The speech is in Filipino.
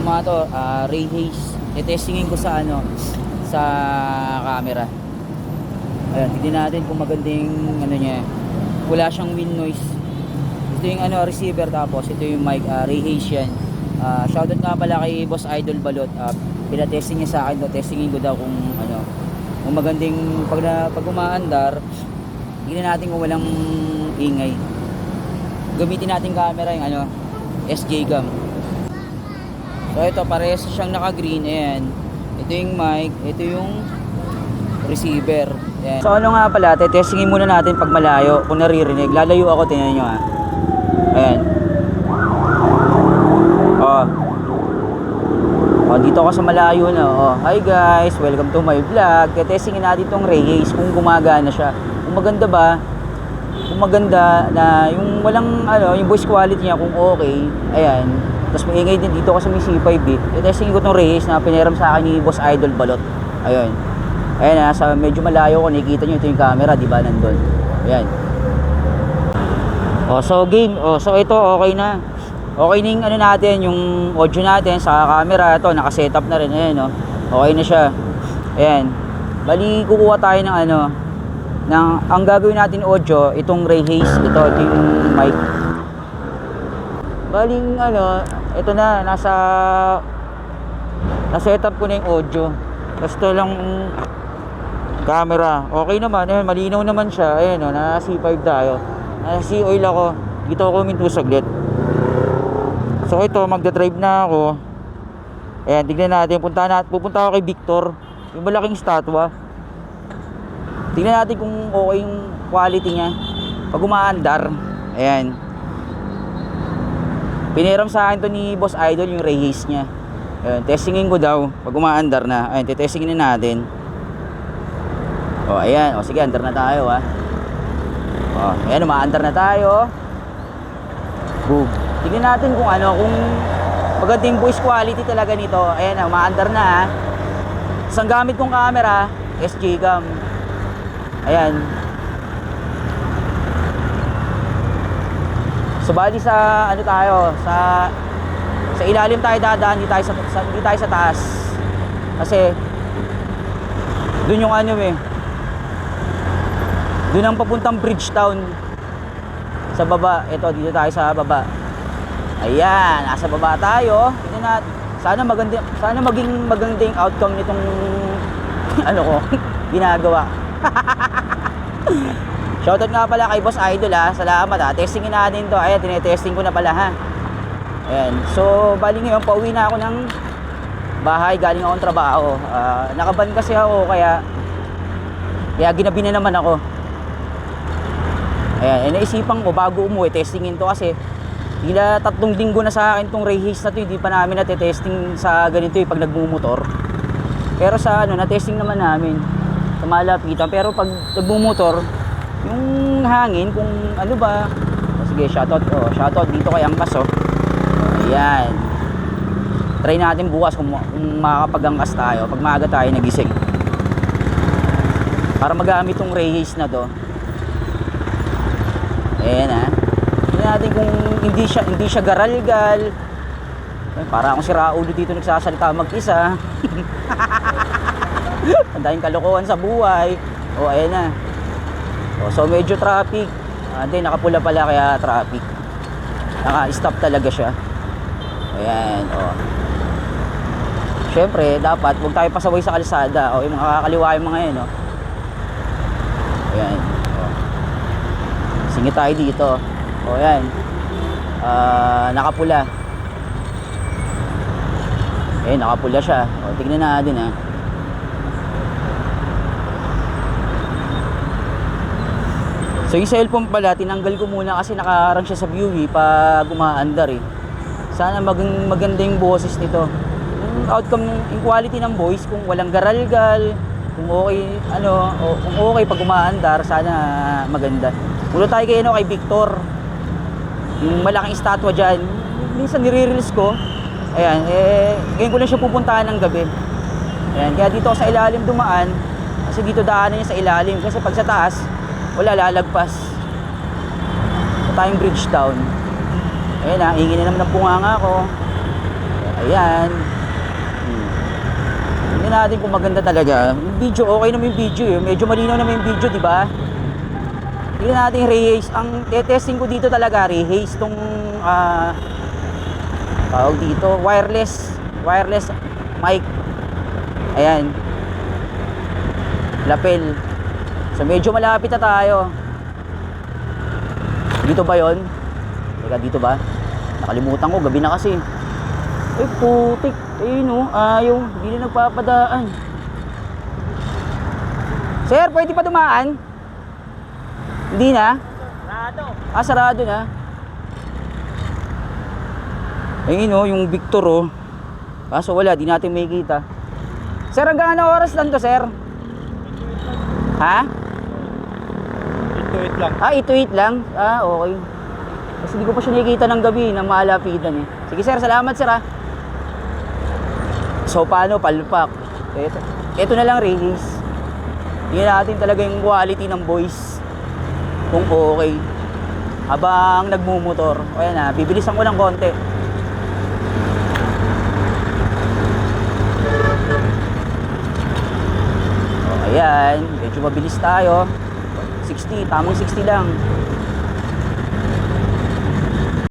mga to, ray haze. Testingin ko sa ano, sa camera. Ayan, tignan natin kung magandang ano niya. Wala siyang wind noise. Ito yung ano, receiver, tapos ito yung mic, ray haze yan. Shoutout nga pala kay Boss Idol Balot. Pinatesting niya sa akin to, testingin ko daw kung ano, kung magandang pag umaandar. Tignan natin kung walang ingay. Gamitin natin camera yung ano, SJ Cam. So ito, parehas siyang naka-green. Ayan. Ito yung mic, ito yung receiver. Ayan. So ano nga pala, testingin muna natin pag malayo, kung naririnig. Lalayo ako, tingnan nyo ha. Ayan. Dito ako sa malayo na. Hi guys, welcome to my vlog. Testingin natin itong ray haze kung gumagana siya. Kung maganda ba, kung maganda na yung walang ano, yung voice quality niya kung okay. Ayan. Tapos maingay din dito kasi may C5 eh. Testingin ko itong ray haze na piniram sa akin ni Boss Idol Balot. Ayun. Ayan, sa medyo malayo ko, nakikita nyo ito yung camera, di ba, nandun. Ayan. So game. So ito okay na. Okay na yung ano natin, yung audio natin sa camera. Ito, naka-setup na rin. Ayan, okay na siya. Ayan. Bali, kukuha tayo ng ano, ang gagawin natin audio, itong ray haze. Ito yung mic. Bali, ano, ito na, na-setup ko na yung audio. Tapos ito lang camera. Okay naman, ayan, malinaw naman siya. Ayan, na C5 tayo. Na C-oil ako. Dito ako minto saglit. So ito, magdadrive na ako. Ayan, tignan natin. Pupunta ako kay Victor, yung malaking statwa. Tignan natin kung okay yung quality niya pag umaandar. Ayan. Piniram sa akin to ni Boss Idol yung ray haze niya. Ayan, testingin ko daw pag umaandar na. Ayan, testingin na natin. Ayan. Sige, andar na tayo ha. Ayan, umaandar na tayo. Boom. Tignan natin kung ano, kung maganda yung voice quality talaga nito. Ayan, umaandar na ha. Isang gamit kong camera, SJ Cam. Ayan. So bali sa ano tayo, sa ilalim tayo dadaan, hindi tayo sa taas. Kasi doon yung ano doon ang papuntang Bridgetown. Sa baba, ito dito tayo sa baba. Ayan, nasa baba tayo. Tingnan natin. Sana maging magandang outcome nitong ano ko ginagawa. Shoutout nga pala kay Boss Idol ha. Salamat ha. Testingin natin to. Ayan, tinetesting ko na pala ha. Ayan. So, bali ngayon, pauwi na ako ng bahay. Galing akong trabaho. Nakaban kasi ako, kaya ginabi na naman ako. Ayan, naisipan ko bago umuwi, testingin to kasi hila 3 linggo na sa akin tong ray haze na to. Hindi pa namin natetesting sa ganito pag nagmumotor. Pero sa ano, na-testing naman namin sa malapitan. Pero pag nagmumotor, yung hangin, kung ano ba. Sige, shoutout dito kay Angkas Ayan. Try natin bukas kung makakapag-angkas tayo pag maaga tayo nagising. Para magamit tong ray haze na to. Ayan ha. Tingnan natin kung hindi siya garalgal. Para akong si Raulo dito nagsasalita mag-isa. Ang daming kalokohan sa buhay. Ayan na. So medyo traffic. Hindi, nakapula pala kaya traffic. Naka-stop talaga siya. Ayan. Siyempre, dapat huwag tayo pasaway sa kalsada. Yung mga kakaliwa yung mga yan. Ayan. Singit tayo dito. Ayan. Nakapula. Ayan, nakapula siya. Tignan natin ha. So yung cellphone pala, tinanggal ko muna kasi nakarang siya sa view pag umaandar Sana maganda yung boses nito. Yung outcome, yung quality ng voice, kung walang garalgal, kung okay, kung okay pag umaandar, sana maganda. Ulo tayo kay Victor. Yung malaking estatwa dyan. Minsan nire-reels ko. Ayan, ngayon ko lang siya pupuntahan ng gabi. Ayan, kaya dito ako sa ilalim dumaan. Kasi dito daanan niya sa ilalim. Kasi pag sa taas, wala, lalagpas. Sa tayong Bridgetown. Ayan ha, hingi na naman ng punganga ko. Ayan. Tingnan natin kung maganda talaga. Yung video, okay naman yung video eh. Medyo malinaw naman yung video, di ba? Tingnan natin yung rehaze. Ang testing ko dito talaga, rehaze tong tawag dito, wireless mic. Ayan. Lapel. So medyo malapit na tayo. Dito ba yon? Teka, dito ba? Nakalimutan ko, gabi na kasi. Ay, putik. Ayun o, ayaw. Hindi na nagpapadaan. Sir, pwede pa dumaan? Hindi na? Sarado. Sarado na. Ayun o, yung Victor o. Kaso wala, di natin makikita. Sir, hanggang anong oras lang to, sir? Ha? Ituit lang. Ituit lang? Okay. Kasi hindi ko pa siya nakikita ng gabi na maalapitan eh. Sige sir, salamat sir ha. So paano, palpak. Ito na lang, rehaze. Tingnan natin talaga yung quality ng voice. Kung okay. Habang nagmumotor. O yan na, bibilisan ko ng konti. O ayan, medyo mabilis tayo. 60, tamang 60 lang.